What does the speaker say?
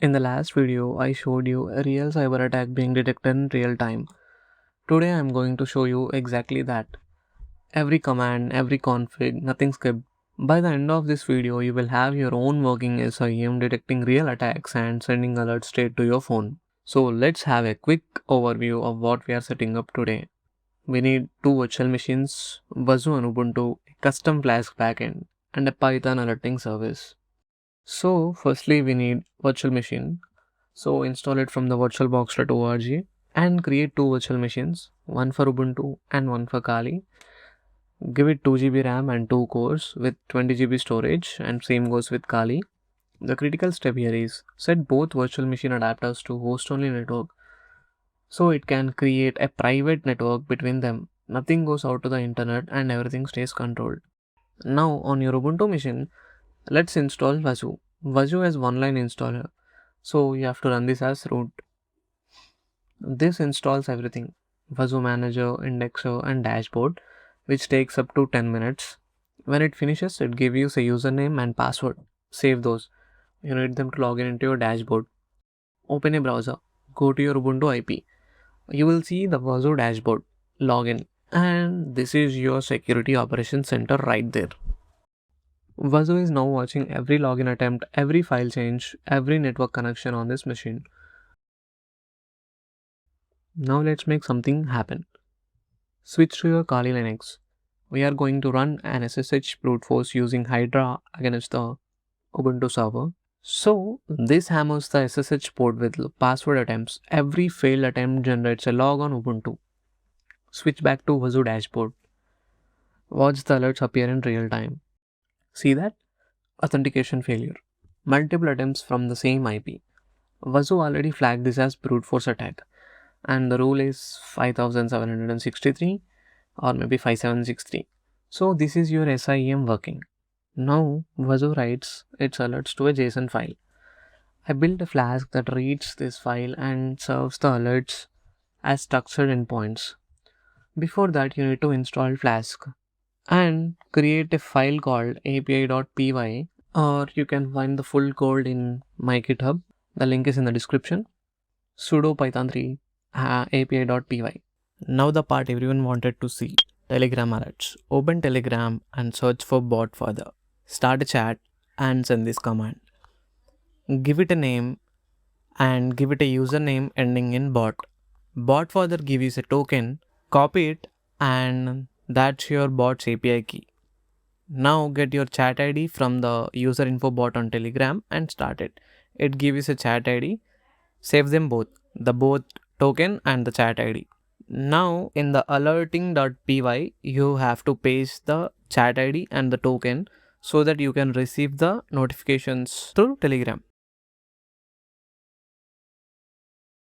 In the last video, I showed you a real cyber attack being detected in real time. Today, I'm going to show you exactly that. Every command, every config, nothing skipped. By the end of this video, you will have your own working SIEM detecting real attacks and sending alerts straight to your phone. So let's have a quick overview of what we are setting up today. We need two virtual machines, Wazuh and Ubuntu, a custom Flask backend, and a Python alerting service. So firstly, we need virtual machine. So install it from the virtualbox.org and create two virtual machines, one for Ubuntu and one for Kali. Give it 2 GB RAM and 2 cores with 20 GB storage, and same goes with Kali. The critical step here is set both virtual machine adapters to host only network so it can create a private network between them. Nothing goes out to the internet and everything stays controlled. Now on your Ubuntu machine, let's install Wazuh. Wazuh has one line installer, so you have to run this as root. This installs everything: Wazuh Manager, Indexer, and Dashboard, which takes up to 10 minutes. When it finishes, it gives you a username and password. Save those. You need them to log in into your dashboard. Open a browser. Go to your Ubuntu IP. You will see the Wazuh dashboard. Log in. And this is your security operations center right there. Wazuh is now watching every login attempt, every file change, every network connection on this machine. Now let's make something happen. Switch to your Kali Linux. We are going to run an SSH brute force using Hydra against the Ubuntu server. So this hammers the SSH port with password attempts. Every failed attempt generates a log on Ubuntu. Switch back to Wazuh dashboard. Watch the alerts appear in real time. See that? Authentication failure. Multiple attempts from the same IP. Wazuh already flagged this as brute force attack, and the rule is 5763 or maybe 5763. So this is your SIEM working. Now Wazuh writes its alerts to a JSON file. I built a Flask that reads this file and serves the alerts as structured endpoints. Before that, you need to install Flask and create a file called api.py, or you can find the full code in my GitHub. The link is in the description. Sudo python 3 api.py. Now the part everyone wanted to see. Telegram alerts. Open Telegram and search for bot further. Start a chat and send this command. Give it a name and give it a username ending in bot. Bot further gives you a token. Copy it and that's your bot's API key. Now get your chat ID from the user info bot on Telegram and start it. It gives a chat ID. Save them both, the both token and the chat ID. Now in the alerting.py, you have to paste the chat ID and the token so that you can receive the notifications through Telegram.